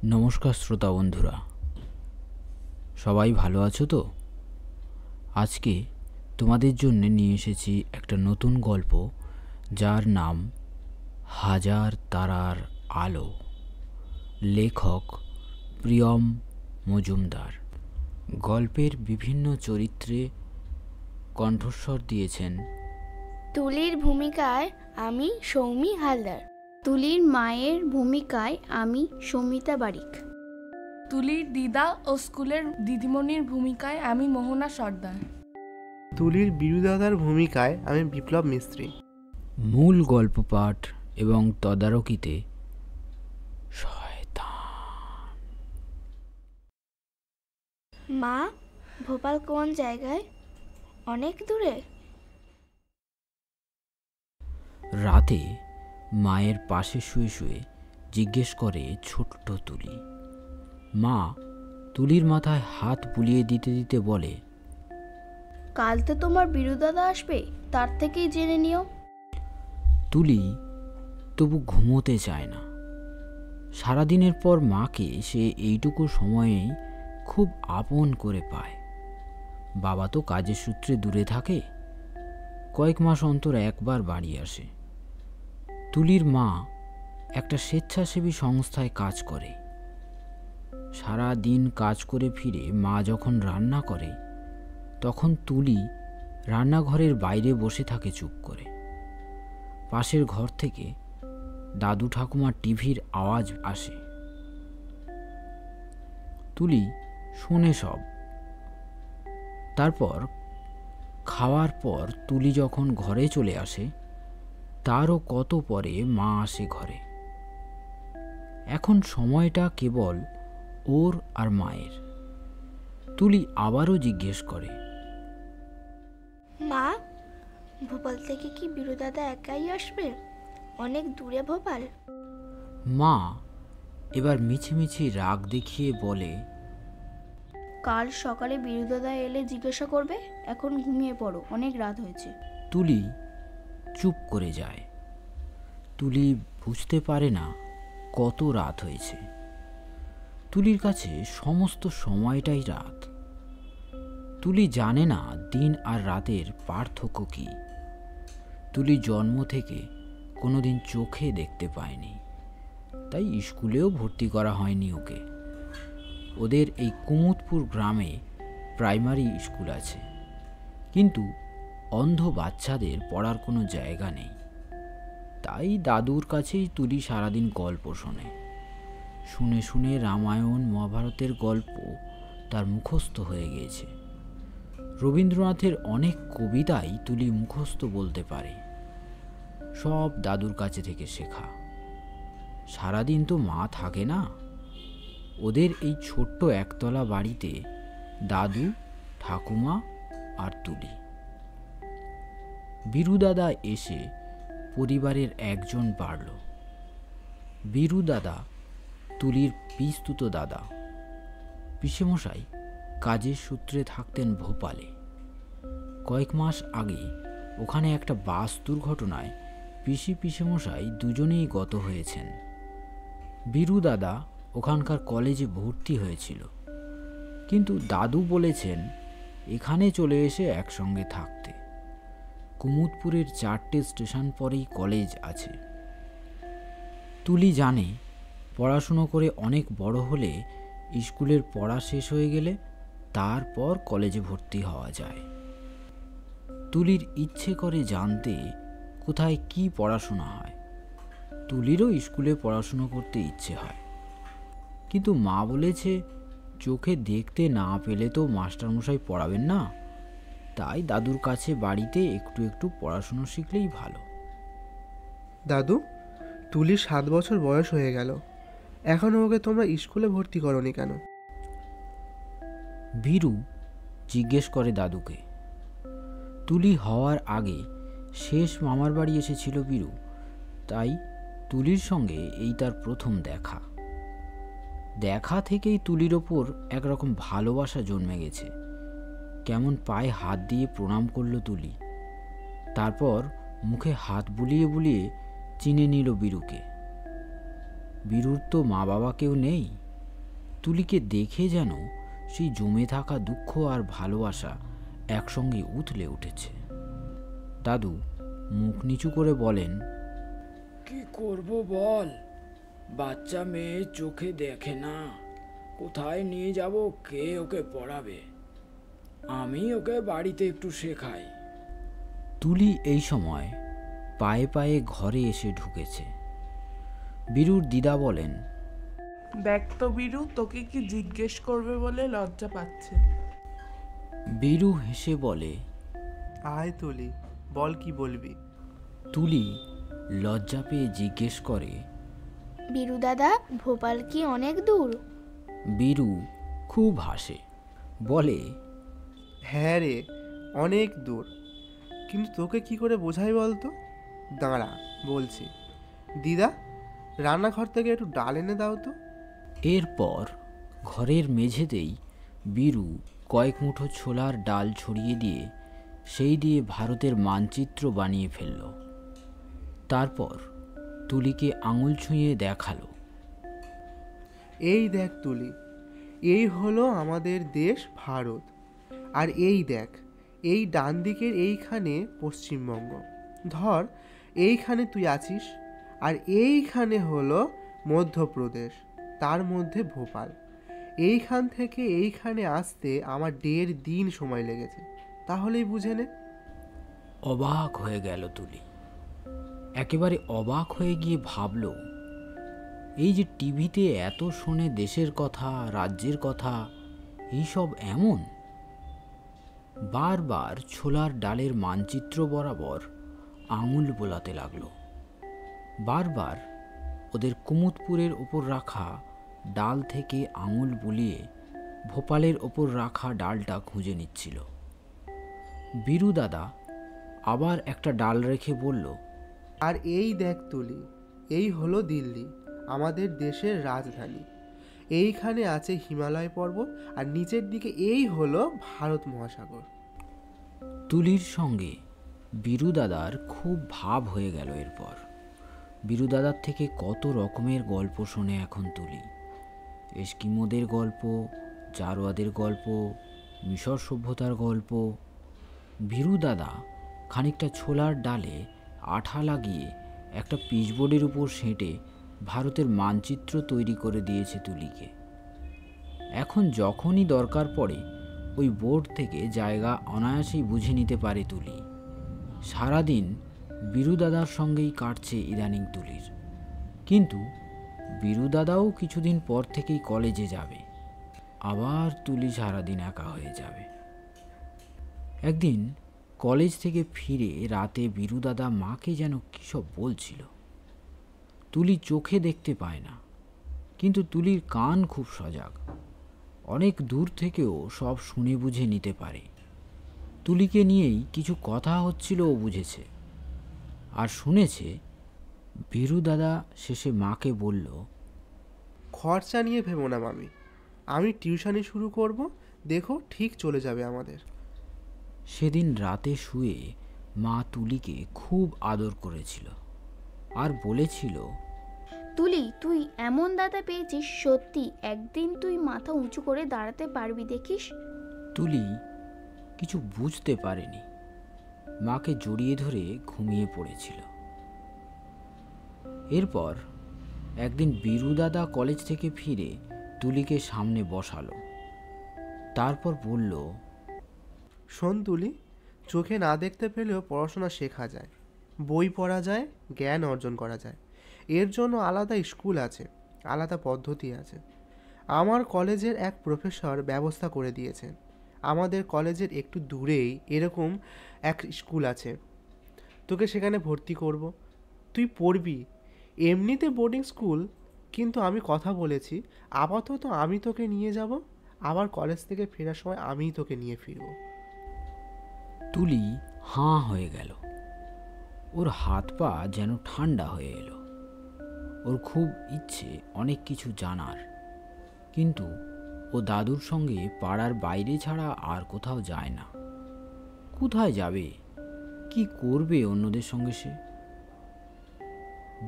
নমস্কার শ্রোতা বন্ধুরা, সবাই ভালো আছো তো? আজকে তোমাদের জন্য নিয়ে এসেছি একটা নতুন গল্প, যার নাম হাজার তারার আলো। লেখক প্রিয়ম মজুমদার। গল্পের বিভিন্ন চরিত্রে কণ্ঠস্বর দিয়েছেন তুলির ভূমিকায় আমি সৌমি হালদার। তুলির মায়ের ভূমিকায় আমি সৌমিতা বারিক। তুলির দিদা ও স্কুলের দিদিমণির ভূমিকায় আমি মোহনা সর্দার। তুলির বিরুদাদার ভূমিকায় আমি বিপ্লব মিস্ত্রি। মূল গল্প পাঠ এবং তদারকিতে শয়তান। মা, ভোপাল কোন জায়গায়? অনেক দূরে? রাতে মায়ের পাশে শুয়ে শুয়ে জিজ্ঞেস করে ছোট্ট তুলি। মা তুলির মাথায় হাত বুলিয়ে দিতে দিতে বলে, কাল তো তোমার বিরুদাদা আসবে, তার থেকেই জেনে নিও। তুলি তবু ঘুমোতে চায় না। সারাদিনের পর মাকে সে এইটুকু সময়েই খুব আপন করে পায়। বাবা তো কাজের সূত্রে দূরে থাকে, কয়েক মাস অন্তর একবার বাড়ি আসে। তুলির মা একটা স্বেচ্ছাসেবী সংস্থায় কাজ করে। সারা দিন কাজ করে ফিরে মা যখন রান্না করে, তখন তুলি রান্নাঘরের বাইরে বসে থাকে চুপ করে। পাশের ঘর থেকে দাদু ঠাকুমার টিভির আওয়াজ আসে। তুলি শোনে সব। তারপর খাওয়ার পর তুলি যখন ঘরে চলে আসে, তারও কত পরে মা আসে ঘরে। এখন সময়টা কেবল ওর আর মায়ের। তুলি আবারও জিজ্ঞেস করে, মা, ভোপাল থেকে কি বিরুদাদা একাই আসবে? অনেক দূরে ভোপাল? মা এবার মিছিমিছি রাগ দেখিয়ে বলে, কাল সকালে বিরুদাদা এলে জিজ্ঞাসা করবে, এখন ঘুমিয়ে পড়ো, অনেক রাত হয়েছে। তুলি চুপ করে যায়। তুলি বুঝতে পারে না কত রাত হয়েছে। তুলির কাছে সমস্ত সময়টাই রাত। তুলি জানে না দিন আর রাতের পার্থক্য কী। তুলি জন্ম থেকে কোনোদিন চোখে দেখতে পায়নি, তাই স্কুলেও ভর্তি করা হয়নি ওকে। ওদের এই কুমুদপুর গ্রামে প্রাইমারি স্কুল আছে, কিন্তু অন্ধ বাচ্চাদের পড়ার কোনো জায়গা নেই। তাই দাদুর কাছেই তুলি সারাদিন গল্প শোনে। শুনে শুনে রামায়ণ মহাভারতের গল্প তার মুখস্থ হয়ে গিয়েছে। রবীন্দ্রনাথের অনেক কবিতাই তুলি মুখস্থ বলতে পারে। সব দাদুর কাছে থেকে শেখা। সারাদিন তো মা থাকে না। ওদের এই ছোট্ট একতলা বাড়িতে দাদু, ঠাকুমা আর তুলি। বিরুদাদা এসে পরিবারের একজন বাড়ল। বিরুদাদা তুলির পিস্তুত দাদা। পিসেমশাই কাজের সূত্রে থাকতেন ভোপালে। কয়েক মাস আগে ওখানে একটা বাস দুর্ঘটনায় পিসেমশাই দুজনেই গত হয়েছেন। বিরুদাদা ওখানকার কলেজে ভর্তি হয়েছিল, কিন্তু দাদু বলেছেন এখানে চলে এসে একসঙ্গে থাকতে। কুমুদপুরের 4টে স্টেশন পরেই কলেজ আছে। তুলি জানে পড়াশুনো করে অনেক বড় হলে, স্কুলের পড়া শেষ হয়ে গেলে তারপর কলেজে ভর্তি হওয়া যায়। তুলির ইচ্ছে করে জানতে কোথায় কি পড়াশোনা হয়। তুলিরও স্কুলে পড়াশুনো করতে ইচ্ছে হয়, কিন্তু মা বলেছে চোখে দেখতে না পেলে তো মাস্টারমশাই পড়াবেন না, তাই দাদুর কাছে বাড়িতে একটু একটু পড়াশুনো শিখলেই ভালো। দাদু, তুলির 7 বছর বয়স হয়ে গেল, এখনও ওকে তোমরা স্কুলে ভর্তি করনি কেন? বীরু জিজ্ঞেস করে দাদুকে। তুলি হওয়ার আগে শেষ মামার বাড়ি এসেছিল বীরু, তাই তুলির সঙ্গে এই তার প্রথম দেখা। দেখা থেকেই তুলির ওপর একরকম ভালোবাসা জন্মে গেছে। কেমন পায়ে হাত দিয়ে প্রণাম করল তুলি। তারপর মুখে হাত বুলিয়ে বুলিয়ে চিনে নিল বীরুকে। বীরুর তো মা বাবা কেউ নেই, তুলিকে দেখে যেন সেই জমে থাকা দুঃখ আর ভালোবাসা একসঙ্গে উথলে উঠেছে। দাদু মুখ নিচু করে বলেন, কি করব বল, বাচ্চা মেয়ে চোখে দেখে না, কোথায় নিয়ে যাব, কে ওকে পড়াবে? আমি ওকে বাড়িতে একটু শেখাই। তুলি এই সময় পায়ে পায়ে ঘরে এসে ঢুকেছে। বীরুর দিদা বলেন, দেখ তো বীরু, তোকে কি জিজ্ঞেস করবে বলে লজ্জা পাচ্ছে। বীরু হেসে বলে, আয় তুলি, বল কি বলবি। তুলি লজ্জা পেয়ে জিজ্ঞেস করে, বীরু দাদা, ভোপাল কি অনেক দূর? বীরু খুব হাসে, বলে, হ্যাঁ রে, অনেক দূর, কিন্তু তোকে কি করে বোঝাই বলতো? দাঁড়া বলছি। দিদা, রান্নাঘর থেকে একটু ডাল এনে দাও তো। এরপর ঘরের মেঝেতেই বীরু কয়েক মুঠো ছোলার ডাল ছড়িয়ে দিয়ে সেই দিয়ে ভারতের মানচিত্র বানিয়ে ফেলল। তারপর তুলিকে আঙুল ছুঁয়ে দেখালো, এই দেখ তুলি, এই হলো আমাদের দেশ ভারত, আর এই দেখ, এই ডান দিকের এইখানে পশ্চিমবঙ্গ। ধর এইখানে তুই আছিস, আর এইখানে হলো মধ্যপ্রদেশ, তার মধ্যে ভোপাল। এইখান থেকে এইখানে আসতে আমার 1.5 দিন সময় লেগেছে, তাহলেই বুঝে নে। অবাক হয়ে গেল তুলি। একেবারে অবাক হয়ে গিয়ে ভাবল, এই যে টিভিতে এত শোনে দেশের কথা, রাজ্যের কথা, এইসব এমন। বারবার ছোলার ডালের মানচিত্র বরাবর আঙুল বোলাতে লাগলো। বারবার ওদের কুমুদপুরের ওপর রাখা ডাল থেকে আঙুল বুলিয়ে ভোপালের ওপর রাখা ডালটা খুঁজে নিচ্ছিল। বীরু দাদা আবার একটা ডাল রেখে বলল, আর এই দেখ তুলি, এই হলো দিল্লি, আমাদের দেশের রাজধানী। এইখানে আছে হিমালয় পর্বত, আর নিচের দিকে এই হলো ভারত মহাসাগর। তুলির সঙ্গে বীরু দাদার খুব ভাব হয়ে গেল। এরপর বীরু দাদার থেকে কত রকমের গল্প শোনে এখন তুলি। এস্কিমোদের গল্প, জারোয়াদের গল্প, মিশর সভ্যতার গল্প। বীরু দাদা খানিকটা ছোলার ডালে আঠা লাগিয়ে একটা পিচবোর্ডের উপর সেঁটে ভারতের মানচিত্র তৈরি করে দিয়েছে তুলিকে। এখন যখনই দরকার পড়ে ওই বোর্ড থেকে জায়গা অনায়াসেই বুঝে নিতে পারে তুলি। সারাদিন বীরু দাদার সঙ্গেই কাটছে ইদানিং তুলির। কিন্তু বীরু দাদাও কিছুদিন পর থেকেই কলেজে যাবে, আবার তুলি সারাদিন একা হয়ে যাবে। একদিন কলেজ থেকে ফিরে রাতে বীরু দাদা মাকে যেন কী সব বলছিল। তুলি চোখে দেখতে পায় না, কিন্তু তুলির কান খুব সজাগ, অনেক দূর থেকেও সব শুনে বুঝে নিতে পারে। তুলিকে নিয়েই কিছু কথা হচ্ছিল ও বুঝেছে, আর শুনেছে বীরু দাদা শেষে মাকে বলল, খরচা নিয়ে ভেবো না মামি, আমি টিউশনি শুরু করব, দেখো ঠিক চলে যাবে আমাদের। সেদিন রাতে শুয়ে মা তুলিকে খুব আদর করেছিল আর বলেছিল, তুলি, তুই এমন দাদা পেয়েছিস, সত্যি একদিন তুই মাথা উঁচু করে দাঁড়াতে পারবি, দেখিস। তুলি কিছু বুঝতে পারেনি, মাকে জড়িয়ে ধরে ঘুমিয়ে পড়েছিল। এরপর একদিন বীরু দাদা কলেজ থেকে ফিরে তুলিকে সামনে বসালো। তারপর বলল, শোন তুলি, চোখে না দেখতে পেলেও পড়াশোনা শেখা যায়, বই পড়া যায়, জ্ঞান অর্জন করা যায়। এর জন্য আলাদা স্কুল আছে, আলাদা পদ্ধতি আছে। আমার কলেজের এক প্রফেসর ব্যবস্থা করে দিয়েছেন। আমাদের কলেজের একটু দূরেই এরকম এক স্কুল আছে, তোকে সেখানে ভর্তি করব, তুই পড়বি। এমনিতে বোর্ডিং স্কুল, কিন্তু আমি কথা বলেছি, আপাতত আমি তোকে নিয়ে যাব, আবার কলেজ থেকে ফেরার সময় আমিই তোকে নিয়ে ফিরব। তুলি হাঁ হয়ে গেল। ওর হাত পা যেন ঠান্ডা হয়ে এলো। ওর খুব ইচ্ছে অনেক কিছু জানার, কিন্তু ও দাদুর সঙ্গে পাড়ার বাইরে ছাড়া আর কোথাও যায় না। কোথায় যাবে, কি করবে অন্যদের সঙ্গে সে?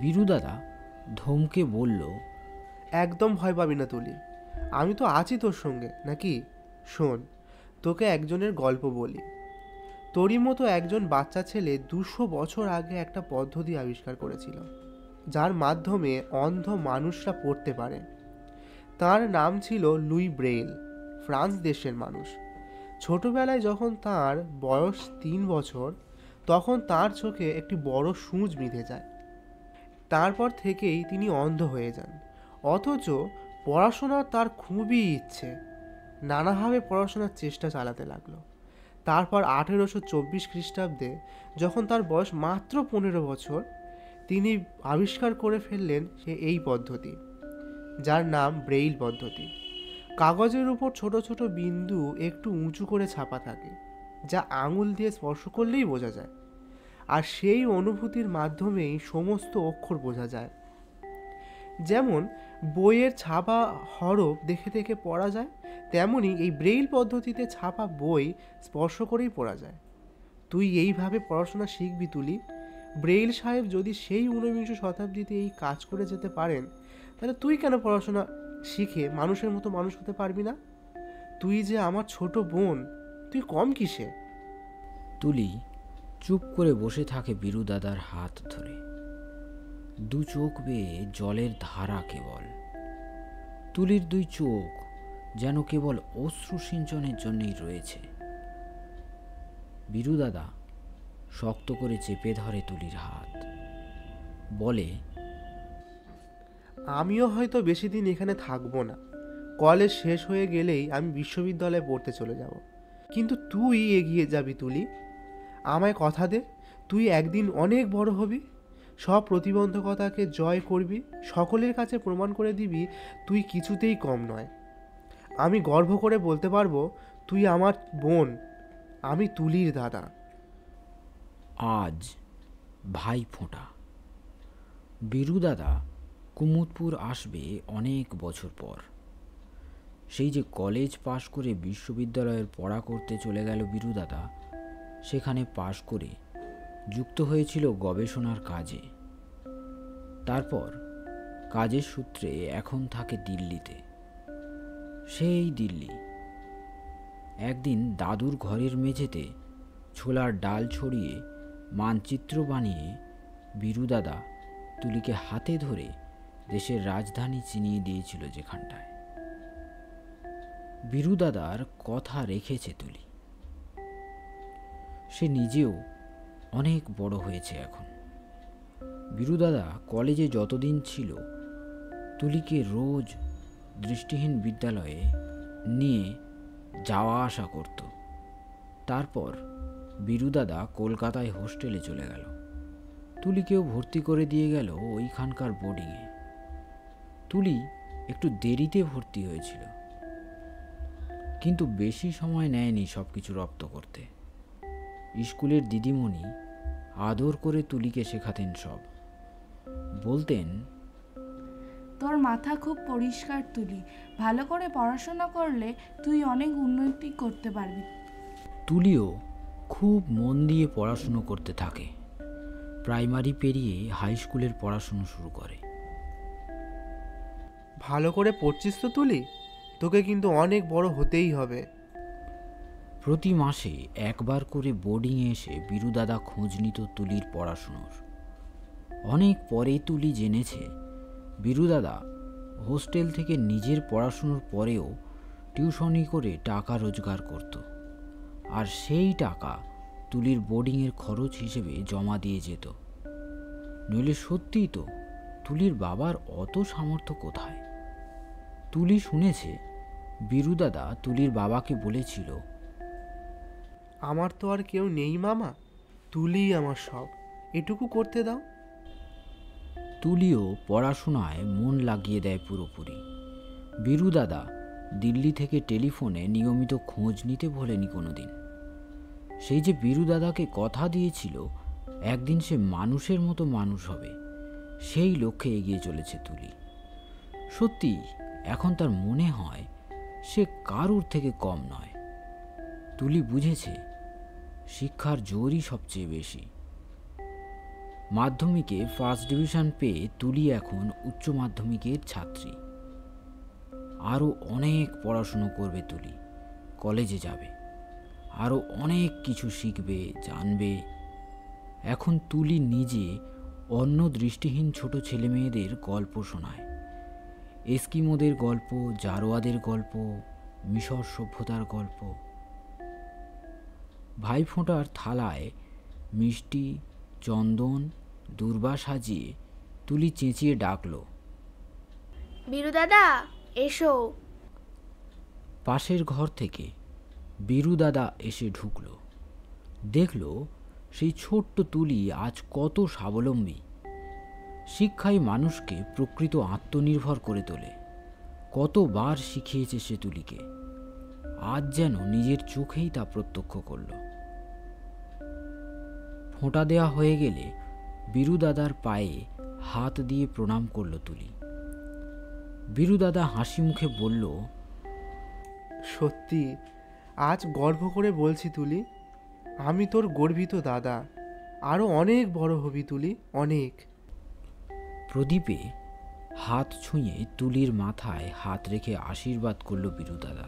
বীরু দাদা ধমকে বলল, একদম ভয় পাবি না তুলি, আমি তো আছি তোর সঙ্গে, নাকি? শোন, তোকে একজনের গল্প বলি। তোরই মতো একজন বাচ্চা ছেলে 200 বছর আগে একটা পদ্ধতি আবিষ্কার করেছিল, যার মাধ্যমে অন্ধ মানুষরা পড়তে পারে। তার নাম ছিল লুই ব্রেইল, ফ্রান্স দেশের মানুষ। ছোটবেলায় যখন তার বয়স 3 বছর, তখন তার চোখে একটি বড় সূঁচ বিঁধে যায়। তারপর থেকেই তিনি অন্ধ হয়ে যান। অথচ পড়াশোনার তার খুবই ইচ্ছে, নানাভাবে পড়াশোনার চেষ্টা চালাতে লাগলো। তারপর 1824 খ্রিস্টাব্দে, যখন তার বয়স মাত্র 15 বছর, তিনি আবিষ্কার করে ফেললেন এই পদ্ধতি, যার নাম ব্রেইল পদ্ধতি। কাগজের উপর ছোট ছোট বিন্দু একটু উঁচু করে ছাপা থাকে, যা আঙুল দিয়ে স্পর্শ করলেই বোঝা যায়, আর সেই অনুভূতির মাধ্যমেই সমস্ত অক্ষর বোঝা যায়। যেমন বইয়ের ছাপা হরফ দেখে দেখে পড়া যায়, তেমনি এই ব্রেইল পদ্ধতিতে ছাপা বই স্পর্শ করেই পড়া যায়। তুই এইভাবে পড়াশোনা শিখবি তুলি। ব্রেইল সাহেব যদি সেই 19 শতাব্দীতে এই কাজ করে যেতে পারেন, তাহলে তুই কেন পড়াশোনা শিখে মানুষের মতো মানুষ হতে পারবি না? তুই যে আমার ছোট বোন, তুই কম কিসে? তুলি চুপ করে বসে থাকে বীরু দাদার হাত ধরে। দু চোখ বেয়ে জলের ধারা কেবল। তুলির দুই চোখ যেন কেবল অশ্রু সিঞ্চনের জন্যই রয়েছে। বীরু দাদা শক্ত করে চেপে ধরে তুলির হাত, বলে, আমিও হয়তো বেশি দিন এখানে থাকবো না। কলেজ শেষ হয়ে গেলেই আমি বিশ্ববিদ্যালয়ে পড়তে চলে যাব। কিন্তু তুই এগিয়ে যাবি তুলি। আমায় কথা দে, তুই একদিন অনেক বড় হবি, সব প্রতিবন্ধকতাকে জয় করবি, সকলের কাছে প্রমাণ করে দিবি তুই কিছুতেই কম নয়। আমি গর্ব করে বলতে পারবো, তুই আমার বোন, আমি তুলির দাদা। আজ ভাই ফোঁটা। বীরু দাদা কুমুদপুর আসবে অনেক বছর পর। সেই যে কলেজ পাশ করে বিশ্ববিদ্যালয়ের পড়া করতে চলে গেল বীরু দাদা, সেখানে পাশ করে যুক্ত হয়েছিল গবেষণার কাজে। তারপর কাজের সূত্রে এখন থাকে দিল্লিতে। সেই দিল্লি। একদিন দাদুর ঘরের মেঝেতে ছোলার ডাল ছড়িয়ে মানচিত্র বানিয়ে বীরু দাদা তুলিকে হাতে ধরে দেশের রাজধানী চিনিয়ে দিয়েছিল যেখানটায়। বীরু দাদার কথা রেখেছে তুলি। সে নিজেও অনেক বড় হয়েছে এখন। বীরু দাদা কলেজে যতদিন ছিল, তুলিকে রোজ দৃষ্টিহীন বিদ্যালয়ে নিয়ে যাওয়া আসা করত। তারপর বীরু দাদা কলকাতায় হোস্টেলে চলে গেল। তুলিকেও ভর্তি করে দিয়ে গেল ওইখানকার বোর্ডিংয়ে। তুলি একটু দেরিতে ভর্তি হয়েছিল, কিন্তু বেশি সময় নেয়নি সব কিছু রপ্ত করতে। স্কুলের দিদিমণি আদর করে তুলিকে শেখাতেন সব। বলতেন, তোর মাথা খুব পরিষ্কার তুলি, ভালো করে পড়াশোনা করলে তুই অনেক উন্নতি করতে পারবি। তুলিও খুব মন দিয়ে পড়াশুনো করতে থাকে। প্রাইমারি পেরিয়ে হাই স্কুলের পড়াশুনো শুরু করে। ভালো করে পড়ছিস তো তুলি? তোকে কিন্তু অনেক বড় হতেই হবে। প্রতি মাসে একবার করে বোর্ডিংয়ে এসে বীরু দাদা খোঁজ নিত তুলির পড়াশুনোর। অনেক পরে তুলি জেনেছে বীরু দাদা হোস্টেল থেকে নিজের পড়াশুনোর পরেও টিউশনি করে টাকা রোজগার করত, আর সেই টাকা তুলির বোর্ডিংয়ের খরচ হিসেবে জমা দিয়ে যেত। নইলে সত্যিই তো তুলির বাবার অত সামর্থ্য কোথায়। তুলি শুনেছে বীরু দাদা তুলির বাবাকে বলেছিল, আমার তো আর কেউ নেই মামা, তুলি আমার সব, এটুকু করতে দাও। তুলিও পড়াশোনায় মন লাগিয়ে দেয় পুরোপুরি। বীরু দাদা দিল্লি থেকে টেলিফোনে নিয়মিত খোঁজ নিতে ভোলেনি কোনোদিন। সেই যে বীরু দাদাকে কথা দিয়েছিল একদিন সে মানুষের মতো মানুষ হবে, সেই লক্ষ্যে এগিয়ে চলেছে তুলি। সত্যি এখন তার মনে হয় সে কারুর থেকে কম নয়। তুলি বুঝেছে শিক্ষার জোরই সবচেয়ে বেশি। মাধ্যমিকে ফার্স্ট ডিভিশন পেয়ে তুলি এখন উচ্চ মাধ্যমিকের ছাত্রী। আরও অনেক পড়াশুনো করবে তুলি, কলেজে যাবে, আরও অনেক কিছু শিখবে, জানবে। এখন তুলি নিজে অন্য দৃষ্টিহীন ছোট ছেলেমেয়েদের গল্প শোনায়। এস্কিমোদের গল্প, জারোয়াদের গল্প, মিশর সভ্যতার গল্প। ভাইফোঁটার থালায় মিষ্টি, চন্দন, দূর্বা সাজিয়ে তুলি চেঁচিয়ে ডাকল, বীরু দাদা এসো। পাশের ঘর থেকে বীরু দাদা এসে ঢুকল। দেখল সেই ছোট্ট তুলি আজ কত স্বাবলম্বী। শিক্ষাই মানুষকে প্রকৃত আত্মনির্ভর করে তোলে। কতবার শিখিয়েছে সে তুলিকে, আজ যেন নিজের চোখেই তা প্রত্যক্ষ করল। ফোঁটা দেওয়া হয়ে গেলে বীরু দাদার পায়ে হাত দিয়ে প্রণাম করল তুলি। বীরু দাদা হাসি মুখে বলল, সত্যি আজ গর্ব করে বলছি তুলি, আমি তোর গর্বিত দাদা। আরও অনেক বড় হবি তুলি, অনেক। প্রদীপে হাত ছুঁয়ে তুলির মাথায় হাত রেখে আশীর্বাদ করল বীরু দাদা।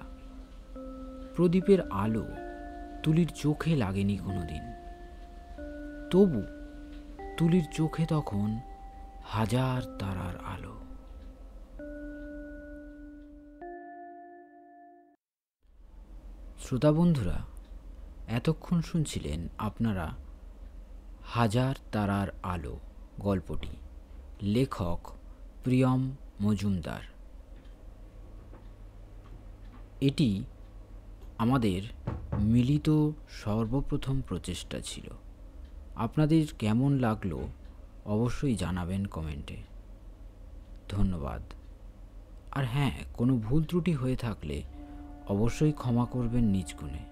প্রদীপের আলো তুলির চোখে লাগেনি কোনোদিন, তবু তুলির চোখে তখন হাজার তারার আলো। শ্রোতা বন্ধুরা, এতক্ষণ শুনছিলেন আপনারা হাজার তারার আলো গল্পটি, লেখক প্রিয়ম মজুমদার। এটি আমাদের মিলিত সর্বপ্রথম প্রচেষ্টা ছিল। আপনাদের কেমন লাগলো অবশ্যই জানাবেন কমেন্টে। ধন্যবাদ। আর হ্যাঁ, কোনো ভুল ত্রুটি হয়ে থাকলে অবশ্যই ক্ষমা করবেন নিজ গুণে।